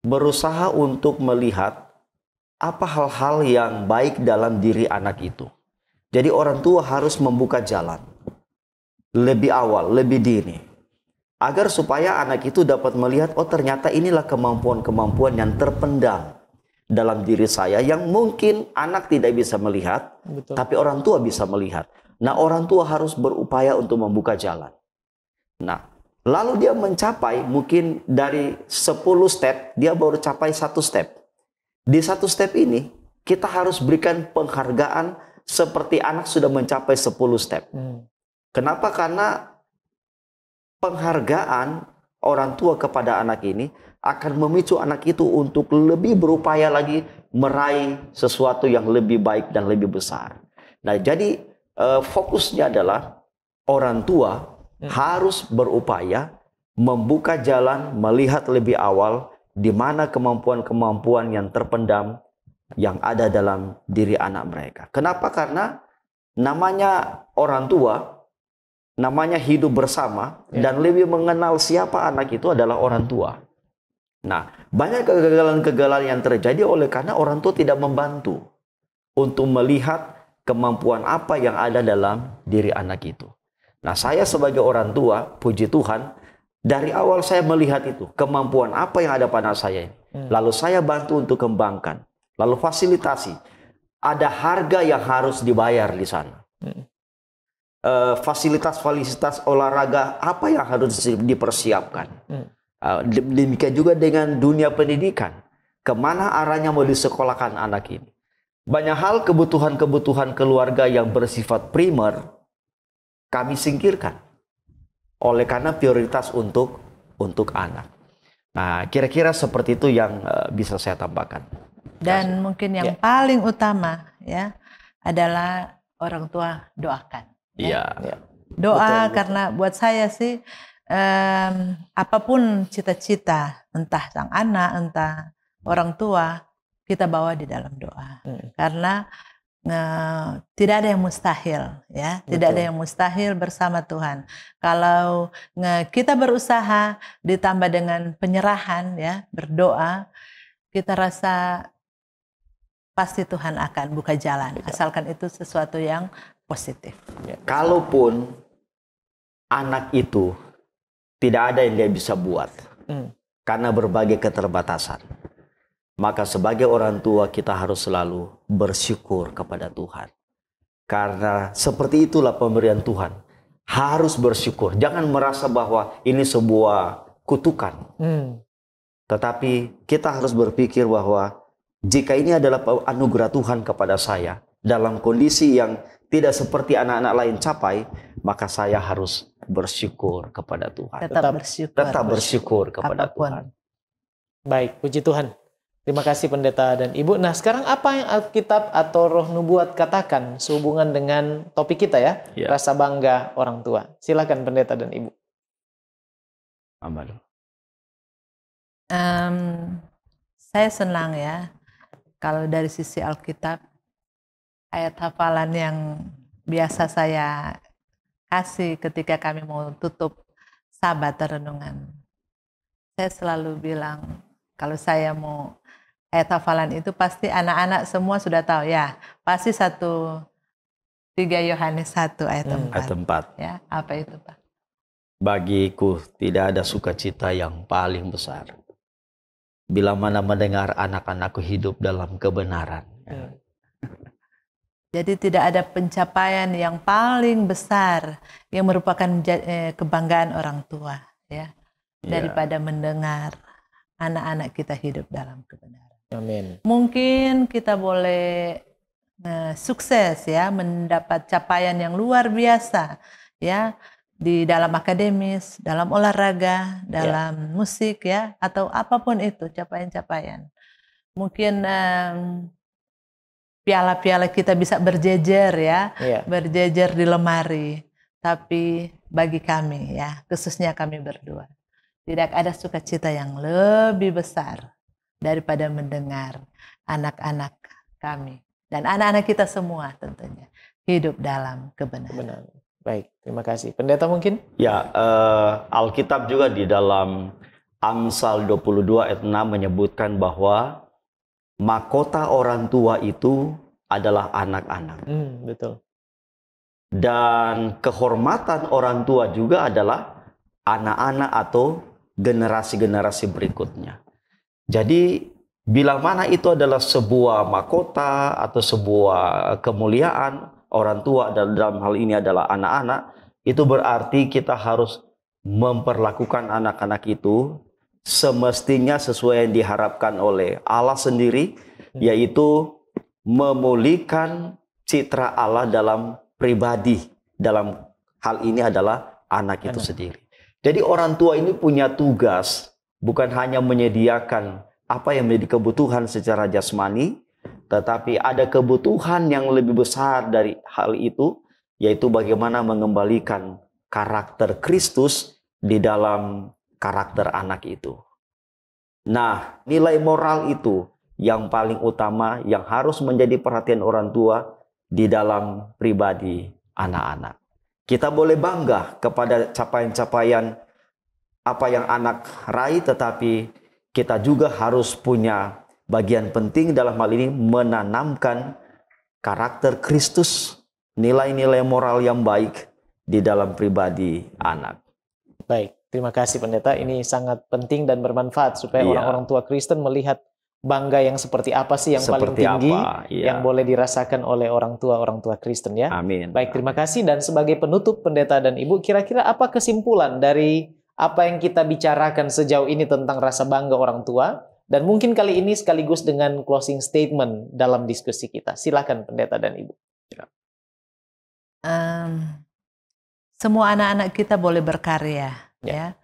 berusaha untuk melihat apa hal-hal yang baik dalam diri anak itu. Jadi orang tua harus membuka jalan lebih awal, lebih dini, agar supaya anak itu dapat melihat, oh ternyata inilah kemampuan-kemampuan yang terpendam dalam diri saya yang mungkin anak tidak bisa melihat, tapi orang tua bisa melihat. Nah, orang tua harus berupaya untuk membuka jalan. Nah, lalu dia mencapai mungkin dari 10 step, dia baru capai 1 step. Di 1 step ini, kita harus berikan penghargaan seperti anak sudah mencapai 10 step. Kenapa? Karena penghargaan orang tua kepada anak ini akan memicu anak itu untuk lebih berupaya lagi meraih sesuatu yang lebih baik dan lebih besar. Nah, jadi fokusnya adalah orang tua harus berupaya membuka jalan, melihat lebih awal di mana kemampuan-kemampuan yang terpendam yang ada dalam diri anak mereka. Kenapa? Karena namanya orang tua, namanya hidup bersama, dan lebih mengenal siapa anak itu adalah orang tua. Nah, banyak kegagalan-kegagalan yang terjadi oleh karena orang tua tidak membantu untuk melihat kemampuan apa yang ada dalam diri anak itu. Nah, saya sebagai orang tua, puji Tuhan, dari awal saya melihat itu, kemampuan apa yang ada pada saya ini. Lalu saya bantu untuk kembangkan, lalu fasilitasi. Ada harga yang harus dibayar di sana. Fasilitas-fasilitas olahraga apa yang harus dipersiapkan. Demikian juga dengan dunia pendidikan. Kemana arahnya mau disekolahkan anak ini. Banyak hal kebutuhan-kebutuhan keluarga yang bersifat primer kami singkirkan. Oleh karena prioritas untuk anak. Nah, kira-kira seperti itu yang bisa saya tambahkan. Dan mungkin yang paling utama ya adalah orang tua doakan. Iya. Doa Betul. Karena buat saya sih apapun cita-cita, entah sang anak, entah orang tua, kita bawa di dalam doa. Karena tidak ada yang mustahil, ya. Tidak ada yang mustahil bersama Tuhan. Kalau kita berusaha ditambah dengan penyerahan, ya, berdoa, kita rasa pasti Tuhan akan buka jalan, asalkan itu sesuatu yang positif. Kalaupun anak itu tidak ada yang dia bisa buat karena berbagai keterbatasan, maka sebagai orang tua kita harus selalu bersyukur kepada Tuhan. Karena seperti itulah pemberian Tuhan. Harus bersyukur. Jangan merasa bahwa ini sebuah kutukan. Tetapi kita harus berpikir bahwa jika ini adalah anugerah Tuhan kepada saya, dalam kondisi yang tidak seperti anak-anak lain capai, maka saya harus bersyukur kepada Tuhan. Tetap bersyukur kepada Tuhan. Baik, puji Tuhan. Terima kasih Pendeta dan Ibu. Nah, sekarang apa yang Alkitab atau Roh Nubuat katakan sehubungan dengan topik kita ya? Rasa bangga orang tua. Silakan Pendeta dan Ibu. Amin. Saya senang ya, kalau dari sisi Alkitab, ayat hafalan yang biasa saya kasih ketika kami mau tutup Sabat renungan. Saya selalu bilang, kalau saya mau ayat hafalan itu pasti anak-anak semua sudah tahu ya. Pasti 3 Yohanes 1 ayat 4. Ayat 4. Ya, apa itu Pak? Bagiku tidak ada sukacita yang paling besar bila mana mendengar anak-anakku hidup dalam kebenaran. Jadi tidak ada pencapaian yang paling besar yang merupakan kebanggaan orang tua ya, daripada mendengar anak-anak kita hidup dalam kebenaran. Amin. Mungkin kita boleh sukses ya, mendapat capaian yang luar biasa ya, di dalam akademis, dalam olahraga, dalam musik ya, atau apapun itu capaian-capaian. Mungkin piala-piala kita bisa berjejer ya, berjejer di lemari. Tapi bagi kami ya, khususnya kami berdua, tidak ada sukacita yang lebih besar daripada mendengar anak-anak kami dan anak-anak kita semua tentunya hidup dalam kebenaran. Baik, terima kasih. Pendeta mungkin? Ya, Alkitab juga di dalam Amsal 22 ayat 6 menyebutkan bahwa mahkota orang tua itu adalah anak-anak. Betul. Dan kehormatan orang tua juga adalah anak-anak atau generasi-generasi berikutnya. Jadi bila mana itu adalah sebuah mahkota atau sebuah kemuliaan, orang tua dalam hal ini adalah anak-anak, itu berarti kita harus memperlakukan anak-anak itu semestinya sesuai yang diharapkan oleh Allah sendiri, yaitu memulihkan citra Allah dalam pribadi. Dalam hal ini adalah anak itu sendiri. Jadi orang tua ini punya tugas bukan hanya menyediakan apa yang menjadi kebutuhan secara jasmani, tetapi ada kebutuhan yang lebih besar dari hal itu, yaitu bagaimana mengembalikan karakter Kristus di dalam karakter anak itu. Nah, nilai moral itu yang paling utama yang harus menjadi perhatian orang tua di dalam pribadi anak-anak. Kita boleh bangga kepada capaian-capaian apa yang anak raih, tetapi kita juga harus punya bagian penting dalam hal ini menanamkan karakter Kristus, nilai-nilai moral yang baik di dalam pribadi anak. Baik, terima kasih pendeta. Ini sangat penting dan bermanfaat supaya orang-orang tua Kristen melihat bangga yang seperti apa sih yang paling tinggi yang boleh dirasakan oleh orang tua Kristen ya. Amin. Baik, terima kasih. Dan sebagai penutup pendeta dan ibu, kira-kira apa kesimpulan dari apa yang kita bicarakan sejauh ini tentang rasa bangga orang tua? Dan mungkin kali ini sekaligus dengan closing statement dalam diskusi kita. Silakan pendeta dan ibu. Semua anak-anak kita boleh berkarya, ya,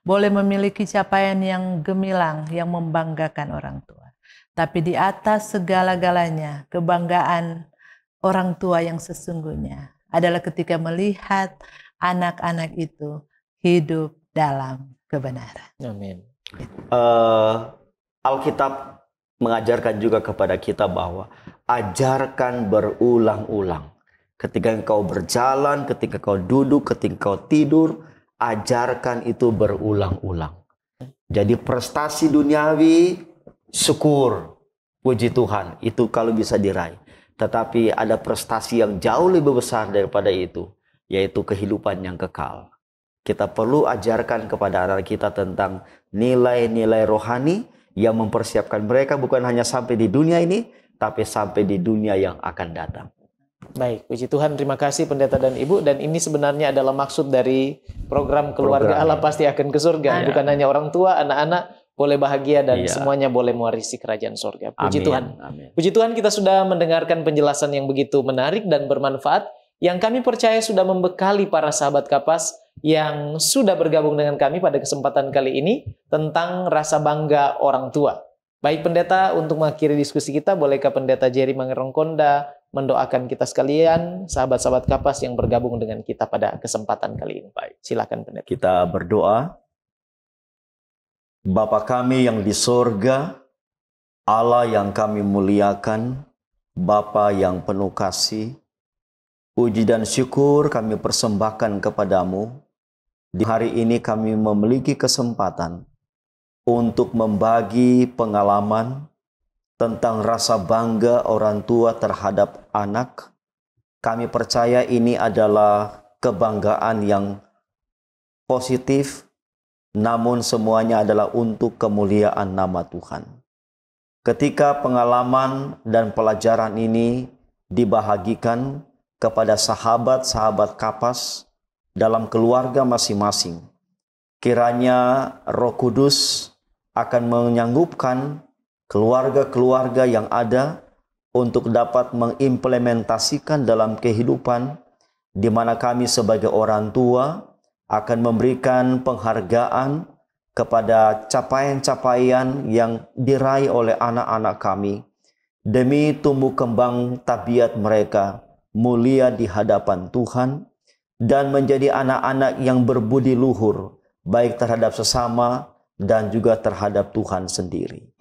boleh memiliki capaian yang gemilang, yang membanggakan orang tua. Tapi di atas segala-galanya, kebanggaan orang tua yang sesungguhnya adalah ketika melihat anak-anak itu hidup dalam kebenaran. Amin. Alkitab mengajarkan juga kepada kita bahwa ajarkan berulang-ulang. Ketika engkau berjalan, ketika kau duduk, ketika kau tidur, ajarkan itu berulang-ulang. Jadi prestasi duniawi, syukur, puji Tuhan, itu kalau bisa diraih. Tetapi ada prestasi yang jauh lebih besar daripada itu, yaitu kehidupan yang kekal. Kita perlu ajarkan kepada anak kita tentang nilai-nilai rohani yang mempersiapkan mereka bukan hanya sampai di dunia ini, tapi sampai di dunia yang akan datang. Baik, puji Tuhan, terima kasih pendeta dan ibu. Dan ini sebenarnya adalah maksud dari program Keluarga Allah Pasti Akan ke Surga. Bukan hanya orang tua, anak-anak boleh bahagia dan semuanya boleh mewarisi kerajaan surga. Puji Tuhan. Amin. Puji Tuhan, kita sudah mendengarkan penjelasan yang begitu menarik dan bermanfaat, yang kami percaya sudah membekali para sahabat Kapas yang sudah bergabung dengan kami pada kesempatan kali ini tentang rasa bangga orang tua. Baik pendeta, untuk mengakhiri diskusi kita, bolehkah pendeta Jerry Mangerongkonda mendoakan kita sekalian, sahabat-sahabat Kapas yang bergabung dengan kita pada kesempatan kali ini. Baik, silakan pendeta. Kita berdoa. Bapa kami yang di sorga, Allah yang kami muliakan, Bapa yang penuh kasih, puji dan syukur kami persembahkan kepadamu. Di hari ini kami memiliki kesempatan untuk membagi pengalaman tentang rasa bangga orang tua terhadap anak. Kami percaya ini adalah kebanggaan yang positif, namun semuanya adalah untuk kemuliaan nama Tuhan. Ketika pengalaman dan pelajaran ini dibahagikan kepada sahabat-sahabat Kapas dalam keluarga masing-masing, kiranya Roh Kudus akan menyanggupkan keluarga-keluarga yang ada untuk dapat mengimplementasikan dalam kehidupan, di mana kami sebagai orang tua akan memberikan penghargaan kepada capaian-capaian yang diraih oleh anak-anak kami, demi tumbuh kembang tabiat mereka mulia di hadapan Tuhan, dan menjadi anak-anak yang berbudi luhur, baik terhadap sesama dan juga terhadap Tuhan sendiri.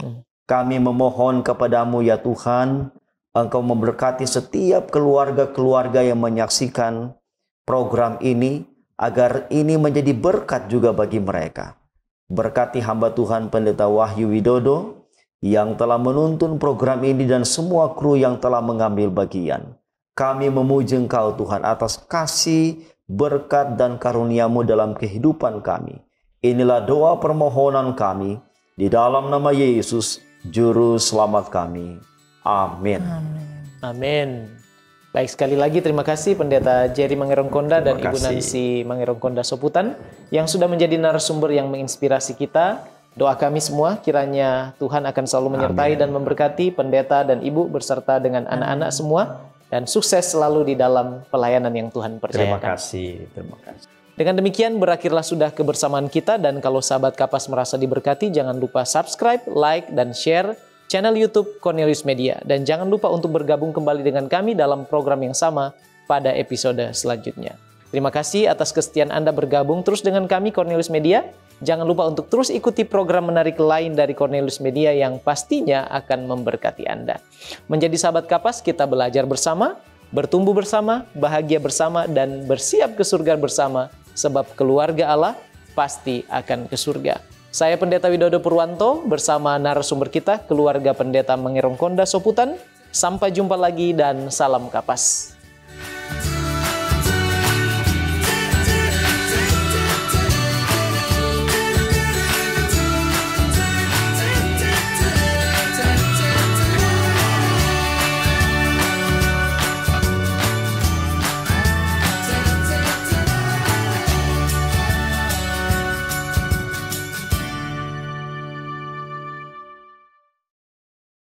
Kami memohon kepadamu ya Tuhan, Engkau memberkati setiap keluarga-keluarga yang menyaksikan program ini, agar ini menjadi berkat juga bagi mereka. Berkati hamba Tuhan Pendeta Wahyu Widodo yang telah menuntun program ini dan semua kru yang telah mengambil bagian. Kami memuji Engkau Tuhan atas kasih, berkat dan karunia-Mu dalam kehidupan kami. Inilah doa permohonan kami di dalam nama Yesus, Juru Selamat kami. Amin. Amin. Baik, sekali lagi terima kasih Pendeta Jerry Mangerongkonda dan Ibu Nancy Mangerongkonda Soputan yang sudah menjadi narasumber yang menginspirasi kita. Doa kami semua kiranya Tuhan akan selalu menyertai dan memberkati Pendeta dan Ibu beserta dengan anak-anak semua, dan sukses selalu di dalam pelayanan yang Tuhan percayakan. Terima kasih. Dengan demikian berakhirlah sudah kebersamaan kita, dan kalau sahabat Kapas merasa diberkati, jangan lupa subscribe, like, dan share channel YouTube Cornelius Media. Dan jangan lupa untuk bergabung kembali dengan kami dalam program yang sama pada episode selanjutnya. Terima kasih atas kesetiaan Anda bergabung terus dengan kami Cornelius Media. Jangan lupa untuk terus ikuti program menarik lain dari Cornelius Media yang pastinya akan memberkati Anda. Menjadi sahabat Kapas, kita belajar bersama, bertumbuh bersama, bahagia bersama, dan bersiap ke surga bersama. Sebab keluarga Allah pasti akan ke surga. Saya Pendeta Widodo Purwanto bersama narasumber kita, keluarga Pendeta Mengerong Konda Soputan. Sampai jumpa lagi dan salam Kapas.